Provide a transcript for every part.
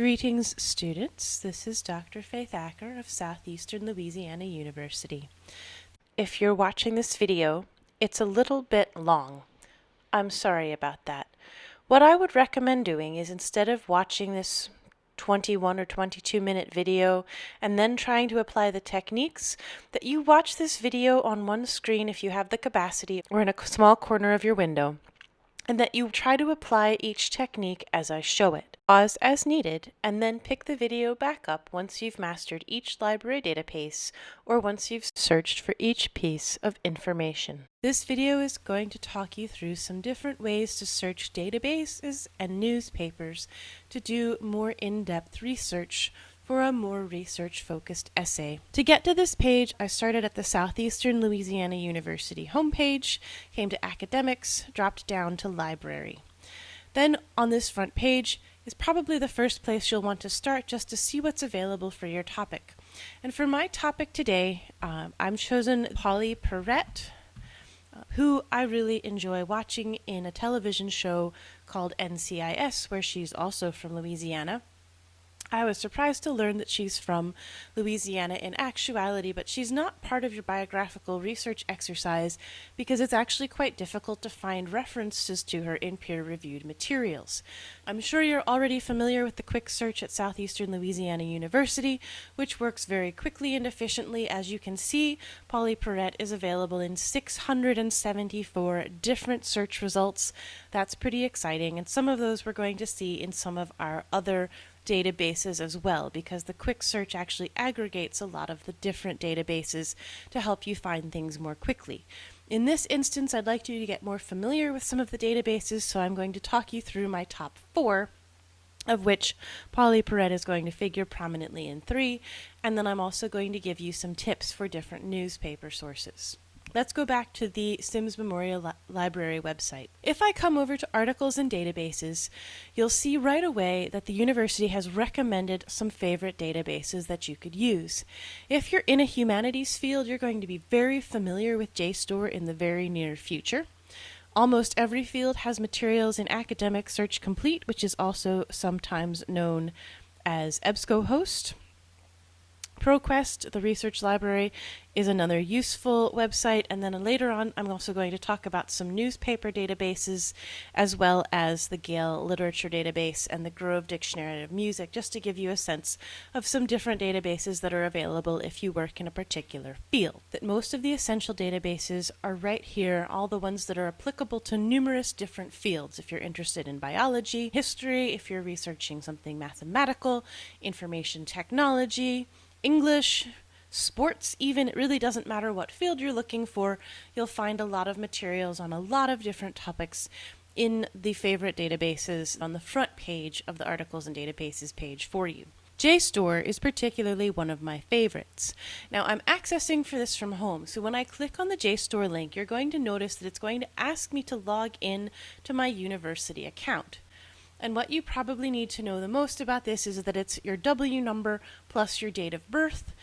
Greetings, students. This is Dr. Faith Acker of Southeastern Louisiana University. If you're watching this video, it's a little bit long. I'm sorry about that. What I would recommend doing is instead of watching this 21 or 22-minute video and then trying to apply the techniques, that you watch this video on one screen if you have the capacity or in a small corner of your window, and that you try to apply each technique as I show it. Pause as needed, and then pick the video back up once you've mastered each library database or once you've searched for each piece of information. This video is going to talk you through some different ways to search databases and newspapers to do more in-depth research for a more research-focused essay. To get to this page, I started at the Southeastern Louisiana University homepage, came to Academics, dropped down to Library. Then on this front page is probably the first place you'll want to start just to see what's available for your topic. And for my topic today, I've chosen Polly Perrette, who I really enjoy watching in a television show called NCIS, where she's also from Louisiana. I was surprised to learn that she's from Louisiana in actuality, but she's not part of your biographical research exercise because it's actually quite difficult to find references to her in peer-reviewed materials. I'm sure you're already familiar with the quick search at Southeastern Louisiana University, which works very quickly and efficiently. As you can see, Polly Perrette is available in 674 different search results. That's pretty exciting, and some of those we're going to see in some of our other databases as well, because the quick search actually aggregates a lot of the different databases to help you find things more quickly. In this instance, I'd like you to get more familiar with some of the databases, so I'm going to talk you through my top 4, of which Polly Perrette is going to figure prominently in 3, and then I'm also going to give you some tips for different newspaper sources. Let's go back to the Sims Memorial Library website. If I come over to Articles and Databases, you'll see right away that the university has recommended some favorite databases that you could use. If you're in a humanities field, you're going to be very familiar with JSTOR in the very near future. Almost every field has materials in Academic Search Complete, which is also sometimes known as EBSCOhost. Proquest, the research library, is another useful website, and then later on I'm also going to talk about some newspaper databases as well as the Gale Literature Database and the Grove Dictionary of Music, just to give you a sense of some different databases that are available if you work in a particular field. That most of the essential databases are right here, all the ones that are applicable to numerous different fields. If you're interested in biology, history, if you're researching something mathematical, information technology, English, sports even, it really doesn't matter what field you're looking for, you'll find a lot of materials on a lot of different topics in the favorite databases on the front page of the Articles and Databases page for you. JSTOR is particularly one of my favorites. Now I'm accessing for this from home, so when I click on the JSTOR link, you're going to notice that it's going to ask me to log in to my university account. And what you probably need to know the most about this is that it's your W number plus your date of birth.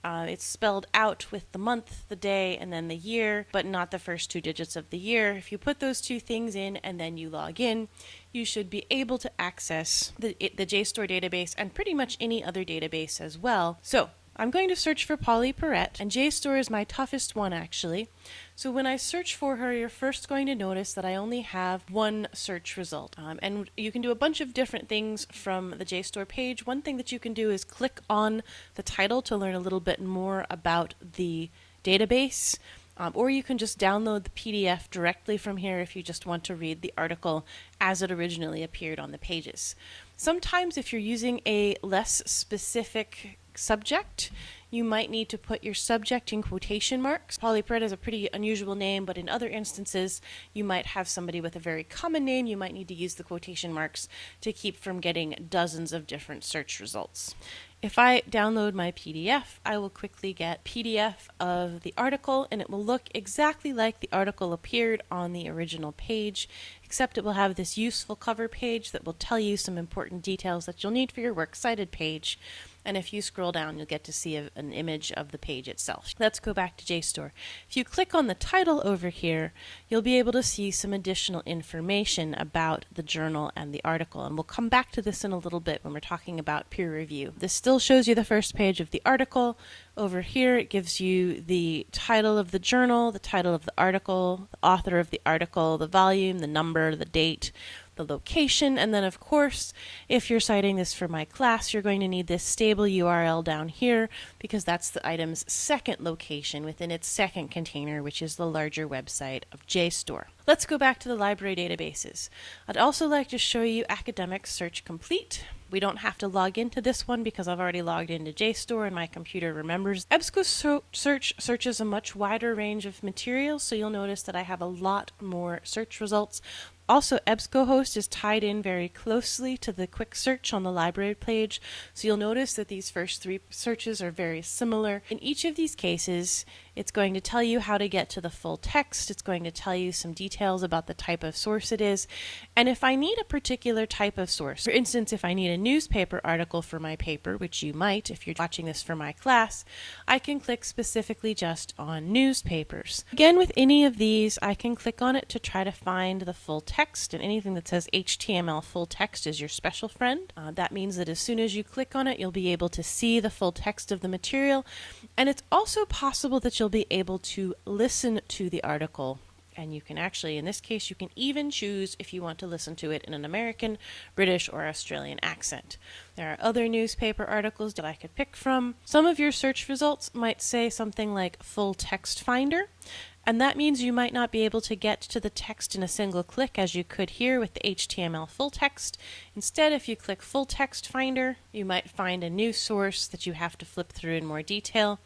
It's spelled out with the month, the day, and then the year, but not the first 2 digits of the year. If you put those 2 things in and then you log in, you should be able to access the JSTOR database and pretty much any other database as well. So I'm going to search for Polly Perrette, and JSTOR is my toughest one actually. So when I search for her, you're first going to notice that I only have one search result. And you can do a bunch of different things from the JSTOR page. One thing that you can do is click on the title to learn a little bit more about the database. Or you can just download the PDF directly from here if you just want to read the article as it originally appeared on the pages. Sometimes if you're using a less specific subject, you might need to put your subject in quotation marks. Polly Perrette is a pretty unusual name, but in other instances, you might have somebody with a very common name. You might need to use the quotation marks to keep from getting dozens of different search results. If I download my PDF, I will quickly get PDF of the article, and it will look exactly like the article appeared on the original page, except it will have this useful cover page that will tell you some important details that you'll need for your works cited page. And if you scroll down, you'll get to see an image of the page itself. Let's go back to JSTOR. If you click on the title over here, you'll be able to see some additional information about the journal and the article. And we'll come back to this in a little bit when we're talking about peer review. This still shows you the first page of the article. Over here, it gives you the title of the journal, the title of the article, the author of the article, the volume, the number, the date, the location, and then of course, if you're citing this for my class, you're going to need this stable URL down here because that's the item's second location within its second container, which is the larger website of JSTOR. Let's go back to the library databases. I'd also like to show you Academic Search Complete. We don't have to log into this one because I've already logged into JSTOR and my computer remembers. EBSCO Search searches a much wider range of materials, so you'll notice that I have a lot more search results. Also, EBSCOhost is tied in very closely to the quick search on the library page, so you'll notice that these first three searches are very similar. In each of these cases, it's going to tell you how to get to the full text, it's going to tell you some details about the type of source it is, and if I need a particular type of source, for instance, if I need a newspaper article for my paper, which you might if you're watching this for my class, I can click specifically just on newspapers. Again, with any of these, I can click on it to try to find the full text, and anything that says HTML full text is your special friend. That means that as soon as you click on it, you'll be able to see the full text of the material, and it's also possible that you'll be able to listen to the article. And you can actually, in this case, you can even choose if you want to listen to it in an American, British, or Australian accent. There are other newspaper articles that I could pick from. Some of your search results might say something like full text finder, and that means you might not be able to get to the text in a single click as you could here with the HTML full text. Instead, if you click full text finder, you might find a new source that you have to flip through in more detail.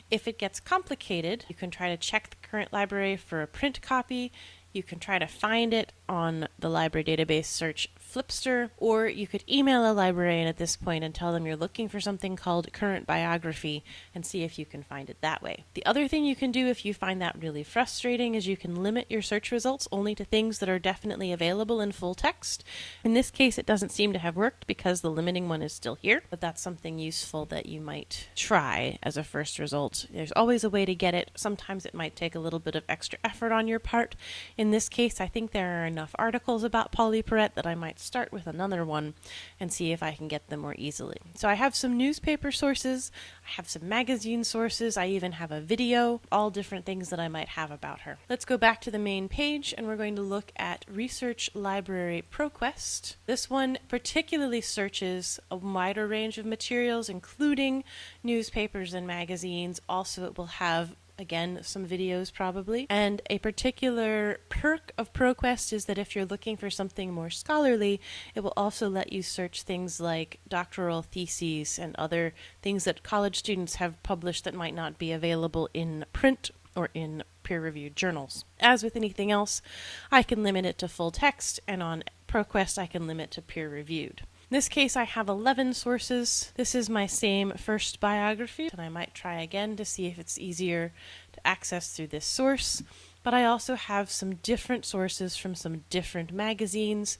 If it gets complicated, you can try to check the current library for a print copy. You can try to find it on the library database search Flipster, or you could email a librarian at this point and tell them you're looking for something called current biography and see if you can find it that way. The other thing you can do if you find that really frustrating is you can limit your search results only to things that are definitely available in full text. In this case, it doesn't seem to have worked because the limiting one is still here, but that's something useful that you might try as a first result. There's always a way to get it. Sometimes it might take a little bit of extra effort on your part. In this case, I think there are enough articles about polypyrette that I might start with another one and see if I can get them more easily. So I have some newspaper sources, I have some magazine sources, I even have a video, all different things that I might have about her. Let's go back to the main page and we're going to look at Research Library Proquest. This one particularly searches a wider range of materials, including newspapers and magazines. Also, it will have again, some videos probably. And a particular perk of Proquest is that if you're looking for something more scholarly, it will also let you search things like doctoral theses and other things that college students have published that might not be available in print or in peer-reviewed journals. As with anything else, I can limit it to full text, and on Proquest I can limit to peer-reviewed. In this case, I have 11 sources. This is my same first biography, and I might try again to see if it's easier to access through this source. But I also have some different sources from some different magazines.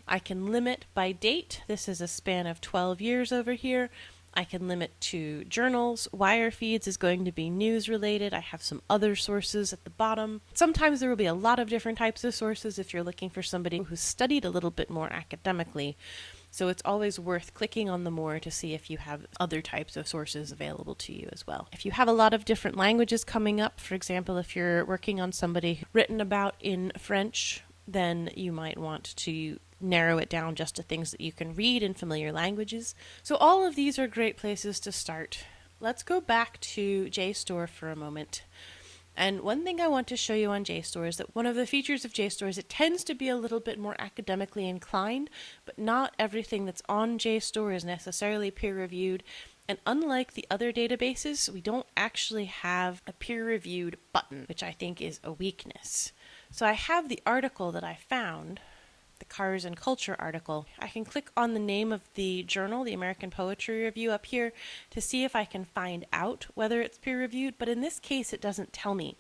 I can limit by date. This is a span of 12 years over here. I can limit to journals. Wire feeds is going to be news related. I have some other sources at the bottom. Sometimes there will be a lot of different types of sources if you're looking for somebody who's studied a little bit more academically. So it's always worth clicking on the more to see if you have other types of sources available to you as well. If you have a lot of different languages coming up, for example, if you're working on somebody written about in French, then you might want to narrow it down just to things that you can read in familiar languages. So all of these are great places to start. Let's go back to JSTOR for a moment. And one thing I want to show you on JSTOR is that one of the features of JSTOR is it tends to be a little bit more academically inclined, but not everything that's on JSTOR is necessarily peer-reviewed. And unlike the other databases, we don't actually have a peer-reviewed button, which I think is a weakness. So I have the article that I found, the Cars and Culture article. I can click on the name of the journal, the American Poetry Review, up here to see if I can find out whether it's peer-reviewed, but in this case it doesn't tell me.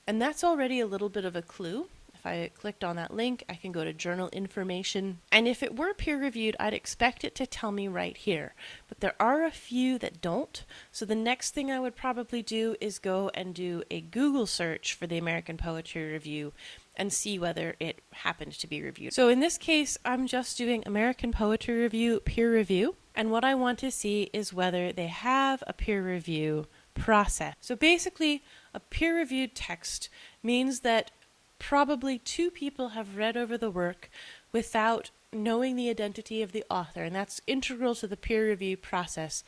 And that's already a little bit of a clue. If If I clicked on that link, I can go to journal information. And if it were peer-reviewed, I'd expect it to tell me right here. But there are a few that don't. So the next thing I would probably do is go and do a Google search for the American Poetry Review and see whether it happened to be reviewed. So in this case, I'm just doing American Poetry Review peer review. And what I want to see is whether they have a peer review process. So basically, a peer-reviewed text means that probably two people have read over the work without knowing the identity of the author, and that's integral to the peer review process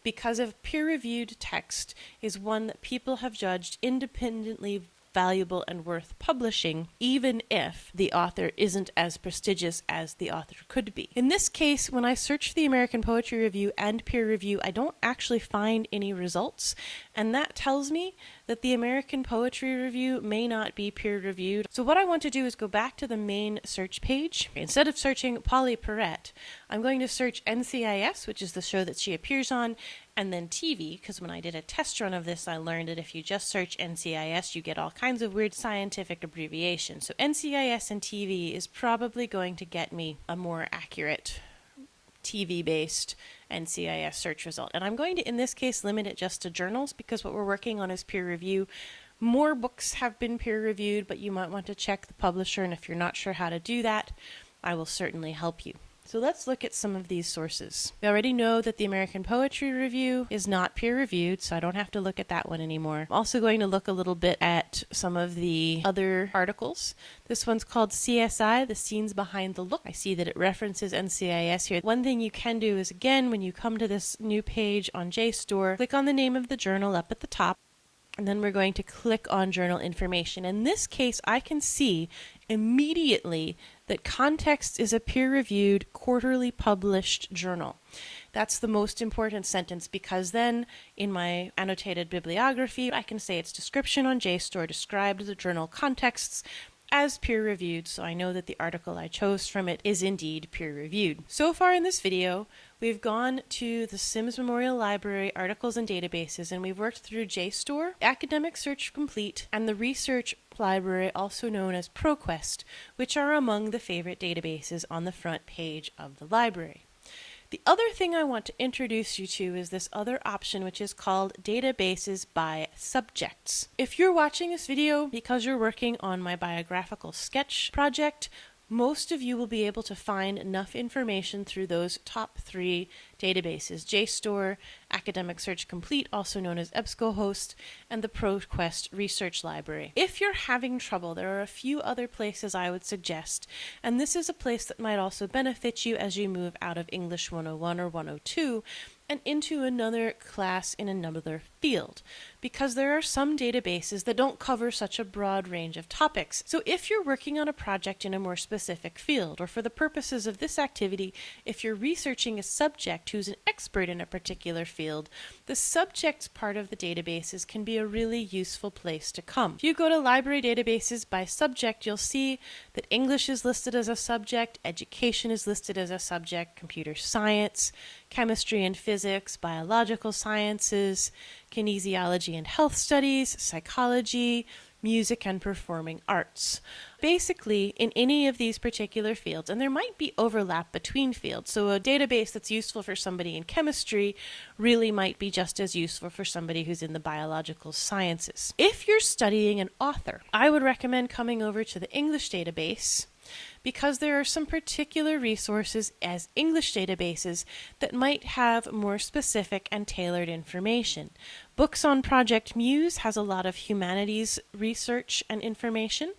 because a peer-reviewed text is one that people have judged independently valuable and worth publishing, even if the author isn't as prestigious as the author could be. In this case, when I search for the American Poetry Review and peer review, I don't actually find any results, and that tells me that the American Poetry Review may not be peer-reviewed. So what I want to do is go back to the main search page. Instead of searching Polly Perrette, I'm going to search NCIS, which is the show that she appears on, and then TV, because when I did a test run of this, I learned that if you just search NCIS, you get all kinds of weird scientific abbreviations. So NCIS and TV is probably going to get me a more accurate TV-based NCIS search result. And I'm going to, in this case, limit it just to journals because what we're working on is peer review. More books have been peer-reviewed, but you might want to check the publisher, and if you're not sure how to do that, I will certainly help you. So let's look at some of these sources. We already know that the American Poetry Review is not peer-reviewed, so I don't have to look at that one anymore. I'm also going to look a little bit at some of the other articles. This one's called CSI, The Scenes Behind the Look. I see that it references NCIS here. One thing you can do is, again, when you come to this new page on JSTOR, click on the name of the journal up at the top, and then we're going to click on journal information. In this case, I can see immediately that Context is a peer-reviewed, quarterly published journal. That's the most important sentence because then in my annotated bibliography, I can say its description on JSTOR described the journal Contexts as peer-reviewed, so I know that the article I chose from it is indeed peer-reviewed. So far in this video, we've gone to the Sims Memorial Library articles and databases, and we've worked through JSTOR, Academic Search Complete, and the Research Library, also known as Proquest, which are among the favorite databases on the front page of the library. The other thing I want to introduce you to is this other option, which is called databases by subjects. If you're watching this video because you're working on my biographical sketch project, most of you will be able to find enough information through those top three databases: JSTOR, Academic Search Complete, also known as EBSCOhost, and the Proquest Research Library. If you're having trouble, there are a few other places I would suggest, and this is a place that might also benefit you as you move out of English 101 or 102 and into another class in another field, because there are some databases that don't cover such a broad range of topics. So if you're working on a project in a more specific field, or for the purposes of this activity, if you're researching a subject who's an expert in a particular field, the subjects part of the databases can be a really useful place to come. If you go to library databases by subject, you'll see that English is listed as a subject, education is listed as a subject, computer science, chemistry and physics, biological sciences, kinesiology and health studies, psychology, music and performing arts. Basically, in any of these particular fields, and there might be overlap between fields, so a database that's useful for somebody in chemistry really might be just as useful for somebody who's in the biological sciences. If you're studying an author, I would recommend coming over to the English database, because there are some particular resources as English databases that might have more specific and tailored information. Books on Project Muse has a lot of humanities research and information.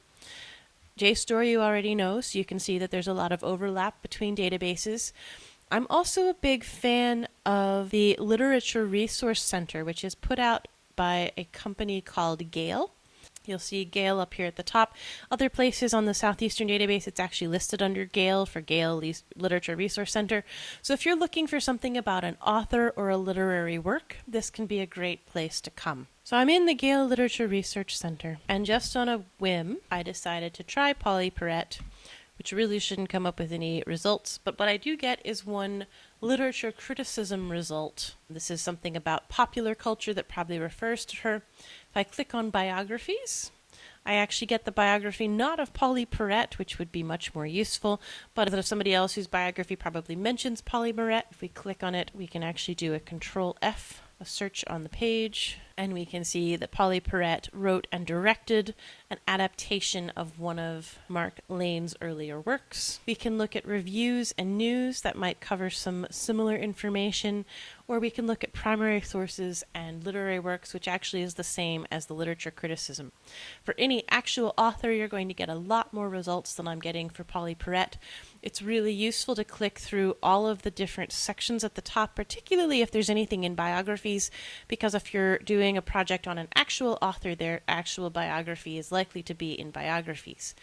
JSTOR you already know, so you can see that there's a lot of overlap between databases. I'm also a big fan of the Literature Resource Center, which is put out by a company called Gale. You'll see Gale up here at the top. Other places on the Southeastern database, it's actually listed under Gale for Gale Literature Resource Center. So if you're looking for something about an author or a literary work, this can be a great place to come. So I'm in the Gale Literature Research Center, and just on a whim, I decided to try Polly Perrette, which really shouldn't come up with any results, but what I do get is one literature criticism result. This is something about popular culture that probably refers to her. If I click on biographies, I actually get the biography not of Polly Perrette, which would be much more useful, but of somebody else whose biography probably mentions Polly Perrette. If we click on it, we can actually do a Control F, a search on the page, and we can see that Polly Perrette wrote and directed an adaptation of one of Mark Lane's earlier works. We can look at reviews and news that might cover some similar information, or we can look at primary sources and literary works, which actually is the same as the literature criticism. For any actual author, you're going to get a lot more results than I'm getting for Polly Perrette. It's really useful to click through all of the different sections at the top, particularly if there's anything in biographies, because if you're doing a project on an actual author, their actual biography is likely to be in biographies.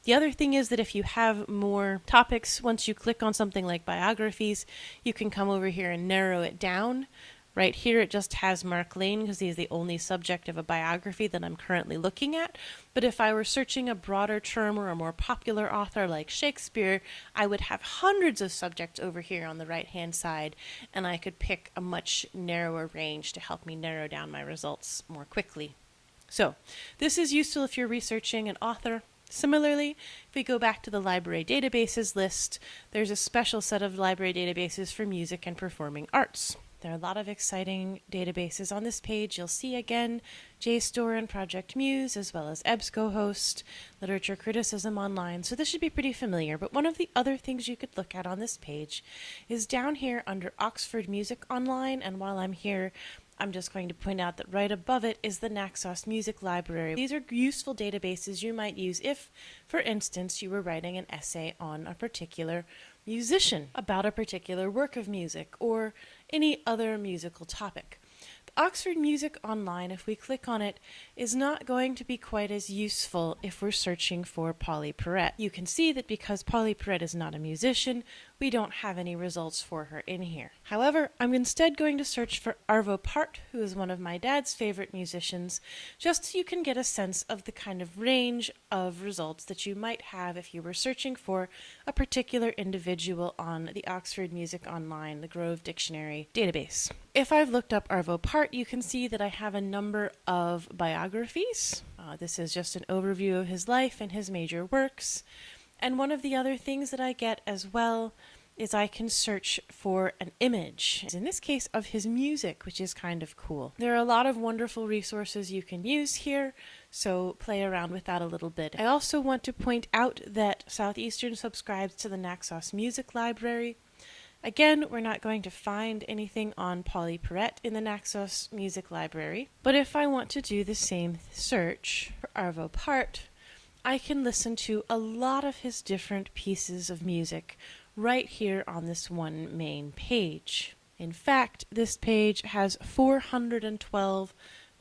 The other thing is that if you have more topics, once you click on something like biographies, you can come over here and narrow it down. Right here it just has Mark Lane because he's the only subject of a biography that I'm currently looking at. But if I were searching a broader term or a more popular author like Shakespeare, I would have hundreds of subjects over here on the right-hand side, and I could pick a much narrower range to help me narrow down my results more quickly. So this is useful if you're researching an author. Similarly, if we go back to the library databases list, there's a special set of library databases for music and performing arts. There are a lot of exciting databases on this page. You'll see again JSTOR and Project Muse, as well as EBSCOhost, Literature Criticism Online. So this should be pretty familiar. But one of the other things you could look at on this page is down here under Oxford Music Online. And while I'm here, I'm just going to point out that right above it is the Naxos Music Library. These are useful databases you might use if, for instance, you were writing an essay on a particular musician, about a particular work of music, or any other musical topic. The Oxford Music Online, if we click on it, is not going to be quite as useful if we're searching for Polly Perrette. You can see that because Polly Perrette is not a musician, we don't have any results for her in here. However, I'm instead going to search for Arvo Pärt, who is one of my dad's favorite musicians, just so you can get a sense of the kind of range of results that you might have if you were searching for a particular individual on the Oxford Music Online, the Grove Dictionary database. If I've looked up Arvo Pärt, you can see that I have a number of biographies. This is just an overview of his life and his major works. And one of the other things that I get as well is I can search for an image, in this case of his music, which is kind of cool. There are a lot of wonderful resources you can use here, so play around with that a little bit. I also want to point out that Southeastern subscribes to the Naxos Music Library. Again, we're not going to find anything on Polly Perrette in the Naxos Music Library, but if I want to do the same search for Arvo Pärt, I can listen to a lot of his different pieces of music right here on this one main page. In fact, this page has 412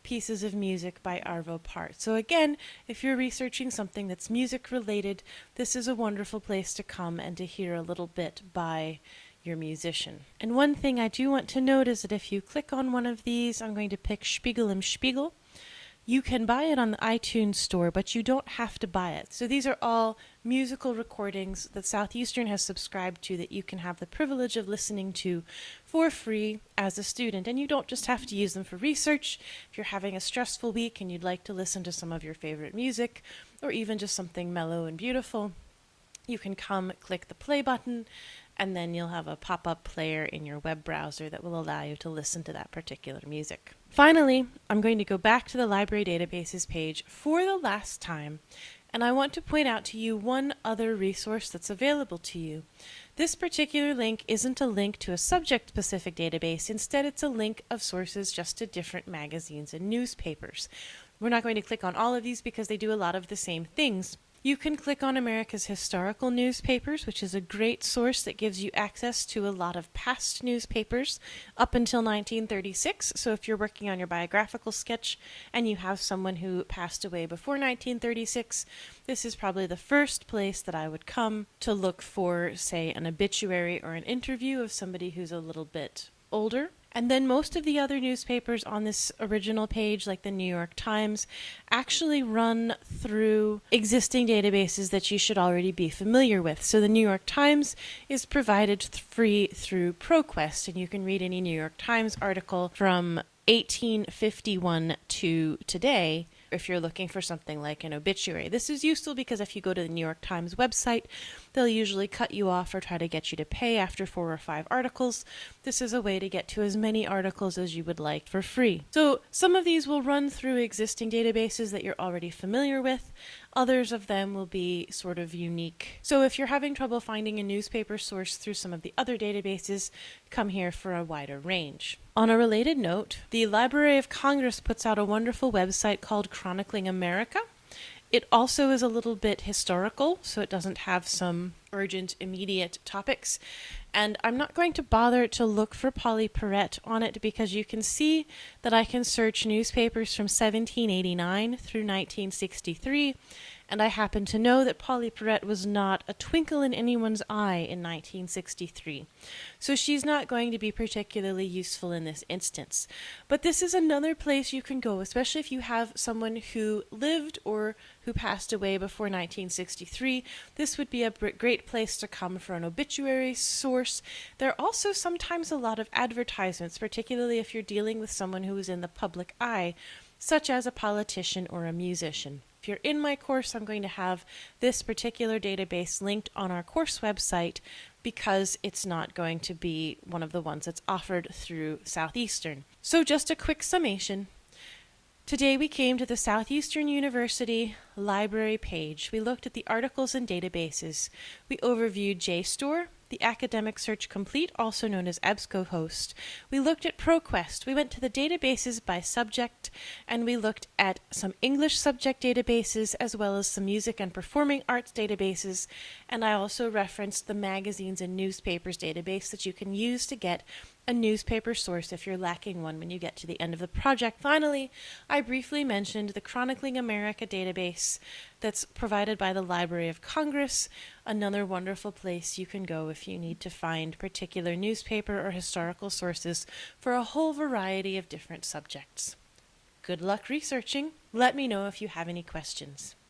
pieces of music by Arvo Pärt. So again, if you're researching something that's music related, this is a wonderful place to come and to hear a little bit by your musician. And one thing I do want to note is that if you click on one of these, I'm going to pick Spiegel im Spiegel. You can buy it on the iTunes store, but you don't have to buy it. So these are all musical recordings that Southeastern has subscribed to that you can have the privilege of listening to for free as a student. And you don't just have to use them for research. If you're having a stressful week and you'd like to listen to some of your favorite music, or even just something mellow and beautiful, you can come click the play button, and then you'll have a pop-up player in your web browser that will allow you to listen to that particular music. Finally, I'm going to go back to the library databases page for the last time, and I want to point out to you one other resource that's available to you. This particular link isn't a link to a subject-specific database. Instead, it's a link of sources just to different magazines and newspapers. We're not going to click on all of these because they do a lot of the same things. You can click on America's Historical Newspapers, which is a great source that gives you access to a lot of past newspapers up until 1936. So if you're working on your biographical sketch and you have someone who passed away before 1936, this is probably the first place that I would come to look for, say, an obituary or an interview of somebody who's a little bit older. And then most of the other newspapers on this original page, like the New York Times, actually run through existing databases that you should already be familiar with. So the New York Times is provided free through Proquest, and you can read any New York Times article from 1851 to today If you're looking for something like an obituary, this is useful because if you go to the New York Times website, they'll usually cut you off or try to get you to pay after 4 or 5 articles. This is a way to get to as many articles as you would like for free. So some of these will run through existing databases that you're already familiar with. Others of them will be sort of unique. So if you're having trouble finding a newspaper source through some of the other databases, come here for a wider range. On a related note, the Library of Congress puts out a wonderful website called Chronicling America. It also is a little bit historical, so it doesn't have some urgent, immediate topics. And I'm not going to bother to look for Polly Perrette on it because you can see that I can search newspapers from 1789 through 1963, and I happen to know that Polly Perrette was not a twinkle in anyone's eye in 1963. So she's not going to be particularly useful in this instance. But this is another place you can go, especially if you have someone who lived or who passed away before 1963. This would be a great place to come for an obituary source. There are also sometimes a lot of advertisements, particularly if you're dealing with someone who is in the public eye, such as a politician or a musician. If you're in my course, I'm going to have this particular database linked on our course website because it's not going to be one of the ones that's offered through Southeastern. So just a quick summation. Today we came to the Southeastern University library page. We looked at the articles and databases. We overviewed JSTOR, the Academic Search Complete, also known as EBSCOhost. We looked at Proquest. We went to the databases by subject, and we looked at some English subject databases as well as some music and performing arts databases, and I also referenced the magazines and newspapers database that you can use to get a newspaper source if you're lacking one when you get to the end of the project. Finally, I briefly mentioned the Chronicling America database that's provided by the Library of Congress, another wonderful place you can go if you need to find particular newspaper or historical sources for a whole variety of different subjects. Good luck researching. Let me know if you have any questions.